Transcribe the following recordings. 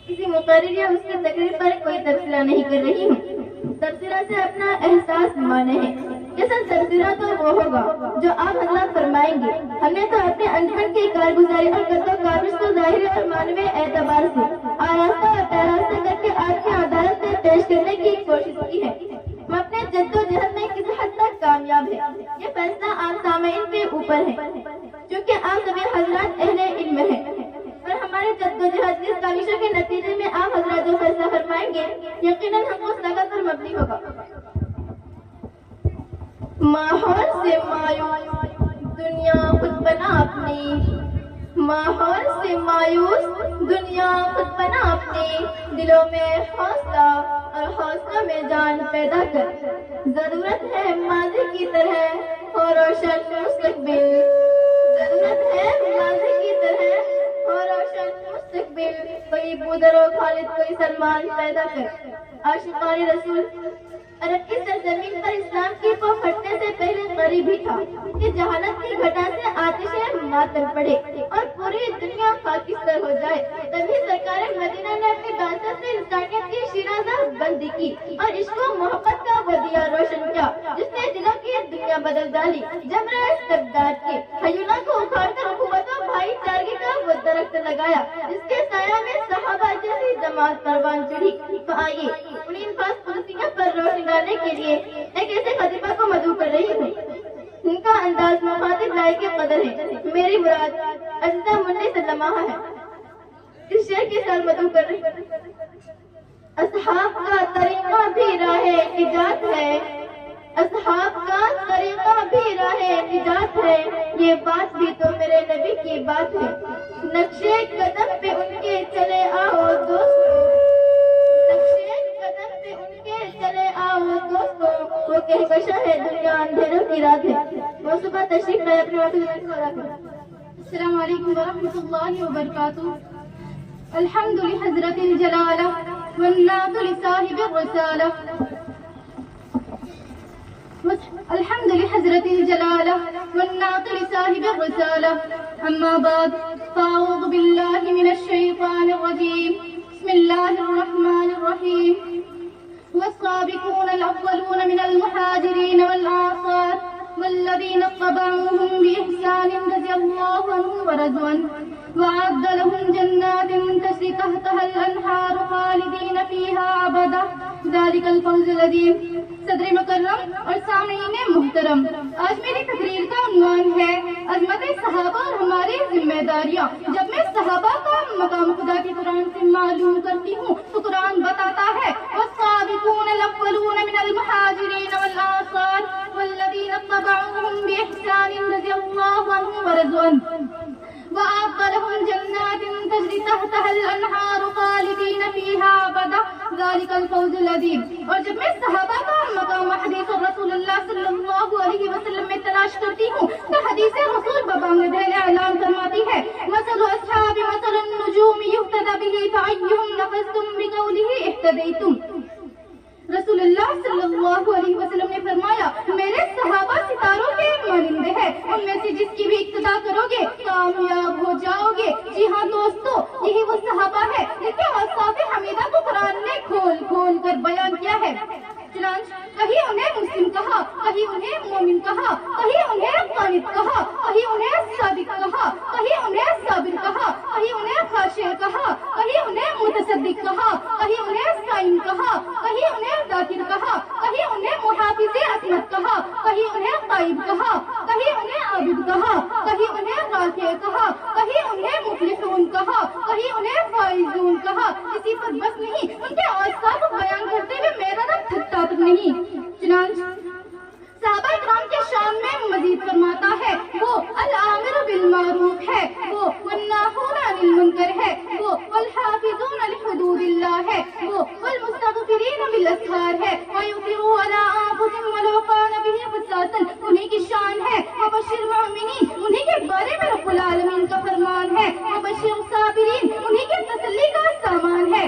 کسی مقرر یا اس کی تقریر پر کوئی تبصرہ نہیں کر رہی ہوں، تبصرہ سے اپنا احساس مانے ہیں۔ اصل تبصرہ تو وہ ہوگا جو آپ حضرات فرمائیں گے۔ ہم نے تو اپنے انجمن کی کارگزاری اور قد و کاوش کو ظاہری اور معنوی اعتبار سے آراستہ اور پیراستہ کر کے آپ کی عدالت میں پیش کرنے کی کوشش کی ہے۔ ہم اپنے جد و جہد میں کسی حد تک کامیاب ہیں، یہ فیصلہ آپ سامعین کے اوپر ہے، چونکہ آپ سبھی حضرات اہل علم ہیں، اور ہمارے جد و جہد اس کاوشوں کے نتیجے میں آپ حضرات جو فیصلہ فرمائیں گے یقیناً ہم اس طاقت پر مبنی ہوگا۔ ماحول سے مایوس دنیا خود بنا اپنی، ماحول سے مایوس دنیا خود بنا اپنی، دلوں میں حوصلہ اور حوصلہ میں جان پیدا کر، ضرورت ہے ماضی کی طرح ہو روشن مستقبل، ضرورت ہے ماضی کی طرح ہو روشن مستقبل، کوئی بودر و خالد کوئی سلمان پیدا کر۔ عاشقان رسول عرب کی سرزمین پر اسلام کی پو پھٹنے سے پہلے قریب ہی تھا کہ جہالت کی گھٹا سے آتش ماتم پڑے اور پوری دنیا خاکستر ہو جائے۔ تبھی سرکار مدینہ نے اپنی بعثت سے انسانیت کی شیرازہ بندی کی اور عشق و محبت کا وہ دیا روشن کیا جس نے دلوں کی دنیا بدل ڈالی۔ جمرہ استبداد کے ہیولا کو اکھاڑ کر حکومت و بھائی چارگی کا وہ درخت لگایا جس کے سایہ میں صحابہ جیسی جماعت پروان چڑھی۔ تو آئیے انہیں انفاس قدسیہ پر روشنی ڈالنے کے لیے ایک ایسے خطیبہ کو مدعو کر رہی ہوں ان کا انداز مخاطب لائق قدر ہے۔ میری مراد عزیزہ منی سلمہ ہے۔ اس شعر کے ساتھ مدعو کر رہی ہوں۔ اصحاب کا طریقہ بھی راہ نجات ہے، اصحاب کا طریقہ بھی راہ نجات ہے، یہ بات بھی تو میرے نبی کی بات ہے۔ نقشے قدم پہ ان کے چلے آؤ دوستو، نقشے قدم پہ ان کے چلے آؤ دوستو، وہ کہکشاں ہے دنیا اندھیروں کی رات ہے۔ وہ صبح تشریف لائے اپنے واقعی میں سوال کریں۔ السلام علیکم ورحمۃ اللہ وبرکاتہ۔ الحمد لحضرت الجلالہ والنعت لصاحب الرسالہ، الحمد لحضرت الجلالہ والنعت لصاحب الرسالہ، اما بعد فاعوذ باللہ من الشیطان الرجیم، بسم اللہ الرحمن الرحیم۔ والسابقون الاولون من المہاجرین والانصار والذین اتبعوهم بإحسان رضی اللہ عنہم ورضوا عنہ، وأعد لهم جنات تجری تحتها الأنہار خالدین فیہا ابدا، ذلک الفوز العظیم۔ صدر مکرم اور سامعین محترم، آج میری تقریر کا عنوان ہے عظمت صحابہ اور ہماری ذمہ داریاں۔ جب میں صحابہ کا مقام خدا کے قرآن سے معلوم کرتی ہوں تو قرآن بتاتا ہے والسابقون الاولون من المہاجرین والانصار والذین اتبعوهم بإحسان رضی اللہ عنہم ورضوا عنہ، وأعد لهم جنات تجری تحتها الأنہار خالدین فیہا ابدا، ذلک الفوز العظیم۔ اور جب میں صحابہ کا مقام حدیث رسول اللہ صلی اللہ علیہ وسلم میں تلاش کرتی ہوں تو حدیث رسول ببانگ دہل اعلان فرماتی ہے مثل اصحاب مثل النجوم یہتدی بہ فأیہم نفذتم بقولہ اہتدیتم۔ رسول اللہ صلی اللہ علیہ وسلم نے فرمایا میرے صحابہ ستاروں کے مانند ہے، ان میں سے جس کی بھی اقتدا کرو گے کامیاب ہو جاؤ گے۔ جی ہاں دوستو، یہی وہ صحابہ ہے جن کے اوصاف حمیدہ کو قرآن نے کھول کھول کر بیان کیا ہے۔ چنانچہ کہیں انہیں مسلم کہا، کہیں انہیں مومن کہا، کہیں انہیں قانت کہا، کہیں انہیں صادق کہا، کہیں انہیں صابر کہا، کہیں انہیں خاشع کہا، کہیں انہیں متصدق کہا، کہیں انہیں صائم کہا، کہیں انہیں ذاکر کہا، کہیں انہیں محافظ عصمت کہا، کہیں انہیں غائب کہا، کہیں انہیں عابد کہا، کہیں انہیں راکع کہا، کہیں انہیں مفلحون کہا، کہیں انہیں فائزون کہا۔ اسی پر بس نہیں، ان کے اوصاف بیان کرتے ہوئے میرا رب تھکتا تک نہیں۔ چنانچہ صحابہ کرام کے شان میں مزید فرماتا ہے وہ العامر بالمعروف ہے، وہ والناہون عن المنکر ہے، وہ والحافظون لحدود اللہ ہے، وہ والمستغفرین بالاسحار ہے، ویؤثروا علی انفسہم ولو کان بہم خصاصۃ، انہی کی شان ہے۔ وبشر المؤمنین، انہی کے بارے میں رب العالمین کا فرمان ہے۔ وبشر الصابرین، انہی کے تسلی کا سامان ہے۔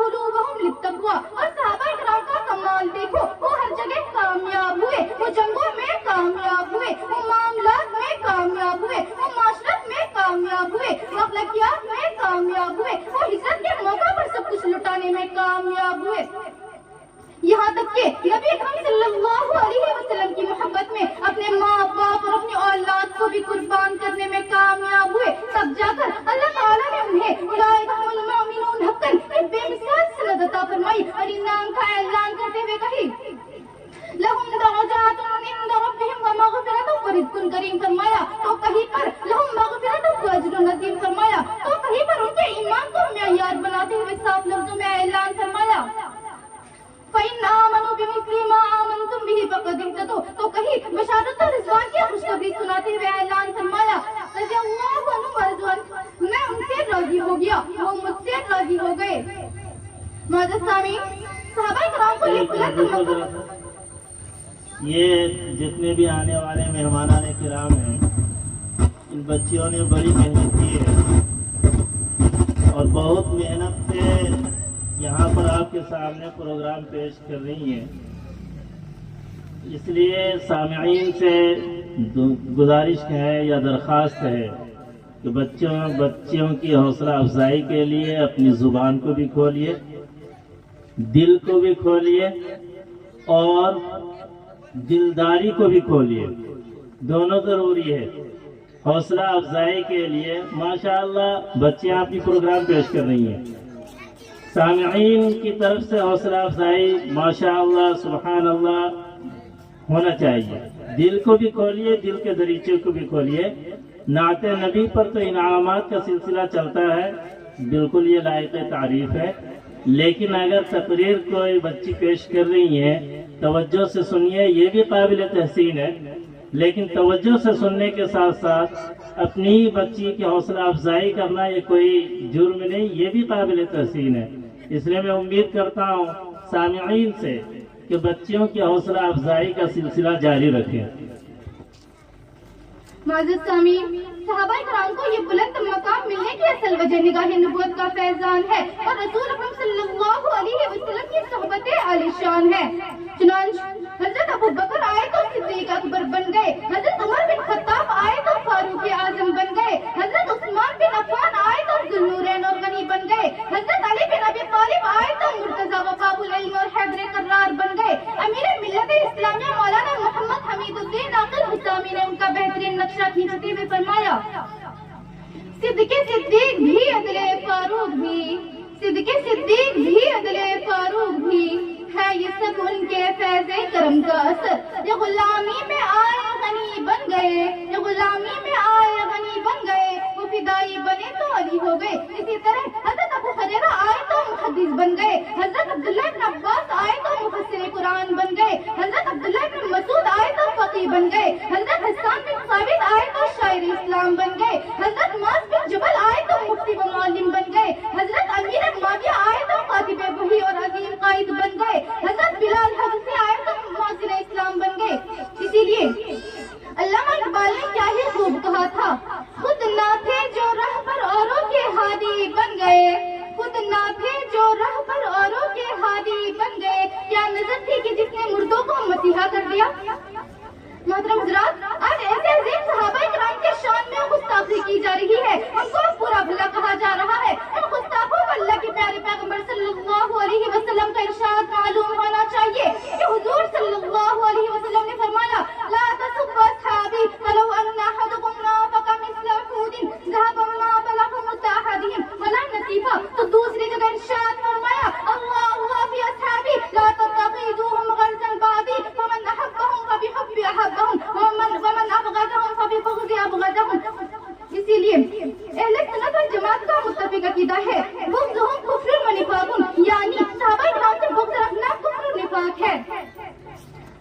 قلوبہم للتقوی. اور صحابہ کرام کا کمال دیکھو, وہ ہر جگہ کامیاب ہوئے, وہ جنگوں میں کامیاب ہوئے, وہ معاملات میں کامیاب ہوئے, وہ معاشرت میں کامیاب ہوئے, وہ اخلاقیات میں کامیاب ہوئے, وہ ہجرت کے موقع پر سب کچھ لٹانے میں کامیاب ہوئے. یہاں تک کہ نبی اکرم صلی اللہ علیہ وسلم کی محبت میں اپنے ماں باپ اور اپنی اولاد کو بھی قربان کرنے میں کامیاب ہوئے. تب جا کر اللہ تعالیٰ نے انہیں اولئک هم المؤمنون حقا ایک بے مثال سند عطا فرمائی اور ان نام کا اعلان کرتے ہوئے کہی, لہم درجات عند ربہم ومغفرۃ ورزق کریم فرمایا, تو کہیں پر لہم مغفرۃ واجر عظیم فرمایا, تو کہیں پر ان کے ایمان کو معیار بناتے ہوئے صاف لفظوں میں اعلان فرمایا, فَإِنْ آمَنُوا بِمِثْلِ مَا آمَنْتُمْ بِهِ فَقَدِ اهْتَدَوْا. تو کہیں بشارت اور رضوان کی خوشخبری سناتے ہوئے اعلان فرمایا, رضی اللہ عنہم ورضوان, میں ان سے راضی ہو گیا, وہ مجھ سے راضی ہو گئے. معزز سامعین, صحابہ کرام کو یہ بلند یہ جتنے بھی آنے والے مہمانان کرام ہیں, ان بچیوں نے بڑی محنت کی ہے اور بہت محنت سے یہاں پر آپ کے سامنے پروگرام پیش کر رہی ہیں. اس لیے سامعین سے گزارش ہے یا درخواست ہے کہ بچیوں کی حوصلہ افزائی کے لیے اپنی زبان کو بھی کھولیے, دل کو بھی کھولیے اور دلداری کو بھی کھولیے, دونوں ضروری ہے. حوصلہ افزائی کے لیے ماشاءاللہ بچیاں اپنی پروگرام پیش کر رہی ہیں, سامعین کی طرف سے حوصلہ افزائی ماشاءاللہ سبحان اللہ ہونا چاہیے. دل کو بھی کھولیے, دل کے دریچے کو بھی کھولیے. نعت نبی پر تو انعامات کا سلسلہ چلتا ہے, بالکل یہ لائق تعریف ہے, لیکن اگر تقریر کوئی بچی پیش کر رہی ہے توجہ سے سنیے, یہ بھی قابل تحسین ہے, لیکن توجہ سے سننے کے ساتھ ساتھ اپنی بچی کی حوصلہ افزائی کرنا یہ کوئی جرم نہیں, یہ بھی قابل تحسین ہے. اس لیے میں امید کرتا ہوں سامعین سے کہ بچیوں کی حوصلہ افزائی کا سلسلہ جاری رکھیں. معزز سامعین, صحابہ کرام کو یہ بلند مقام ملنے کی اصل وجہ نگاہ نبوت کا فیضان ہے اور رسول اکرم صلی اللہ علیہ وسلم کی صحبت عالی شان ہے. چنانچہ حضرت ابو بکر آئے تو صدیق اکبر بن گئے, حضرت عمر بن خطاب آئے تو فاروق اعظم بن گئے, حضرت عثمان بن عفان آئے تو ذوالنورین اور غنی بن گئے, حضرت علی بن ابی طالب آئے تو مرتضی و باب العلم اور حیدر کرار بن گئے. امیر ملت اسلامیہ مولانا محمد حمید الدین عاقل حسامی نے ان کا بہترین نقشہ کھینچتے ہوئے فرمایا, صدق صدیق بھی عدل فاروق بھی, صدق صدیق بھی عدل فاروق بھی, ہے یہ سب ان کے فیض کرم کا اثر. یہ غلامی میں آئے غنی بن گئے, یہ غلامی میں آئے غنی بن گئے, وہ فدائی بنے تو علی ہو گئے. اسی طرح حضرت ابو ہریرہ آئے تو محدث بن گئے, حضرت عبداللہ بن عباس آئے تو مفسر قرآن بن گئے, حضرت عبداللہ بن مسعود آئے تو فقیہ بن گئے, حضرت حسان بن ثابت آئے تو شاعر اسلام بن گئے, حضرت معاذ بن جبل آئے تو مفتی و معلم بن گئے, حضرت امیر معاویہ آئے تو کاتب وحی اور عظیم قائد بن گئے, حضرت بلال حبشی آئے تو مؤذن اسلام بن گئے. اسی لیے علامہ اقبال نے کیا ہی خوب کہا تھا, خود نہ تھے جو راہ پر اوروں کے ہادی بن گئے, خود نہ تھے جو راہ پر اوروں کے ہادی بن گئے. کیا نظر تھی کہ جس نے مردوں کو مسیحا کر دیا. محترم حضرات, آج ایسے عظیم صحابہ کرام کے شان میں گستاخی کی جا رہی ہے, ان کو برا بھلا کہا جا رہا ہے. ان گستاخوں کو اللہ کے پیارے پیغمبر صلی اللہ علیہ وسلم کا ارشاد معلوم ہونا چاہیے کہ حضور صلی اللہ علیہ وسلم نے فرمایا, لا تسبوا اصحابی ولو ان احدکم نافق مثل احد ذهب ما بلغ مد احدهم ولا نصيفا. تو دوسری جگہ ارشاد فرمایا, اللہ فی اصحابی لا تتخذوهم غرضا بعدی فمن احبهم فبحب احبهم ومن ابغضهم فببغض ابغضهم. اسی لیے اہل سنت والجماعت کا متفق عقیدہ ہے, بغضهم کفر و نفاق, یعنی صحابہ کرام سے بغض رکھنا کفر و نفاق ہے.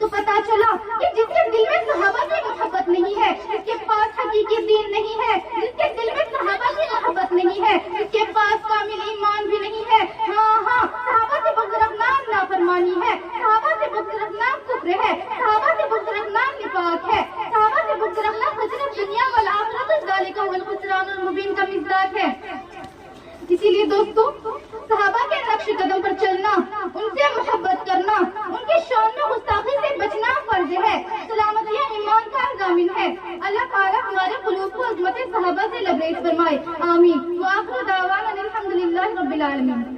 تو پتا چلا کہ جس کے دل میں صحابہ کی محبت نہیں ہے, جس کے پاس حقیقی دین نہیں ہے, جس کے دل میں صحابہ کی محبت نہیں ہے, جس کے پاس کامل ایمان بھی نہیں ہے, ہاں صحابہ سے بغض رکھنا نافرمانی ہے, صحابہ سے بغض رکھنا کفر ہے, صحابہ سے بغض رکھنا نفاق ہے, صحابہ سے بغض رکھنا خسرت دنیا والآخرت ذالک والخسران المبین کا مصداق ہے۔ اسی لیے دوستو، صحابہ کے نقش قدم پر چلنا، ان سے محبت کرنا، ان کے شان میں گستاخی سے بچنا فرض ہے، سلامتی ایمان کا ضامن ہے۔ اللہ تعالیٰ ہمارے قلوب کو عظمت صحابہ سے لبریز فرمائے، آمین۔ وآخر دعوانا الحمدللہ رب العالمین۔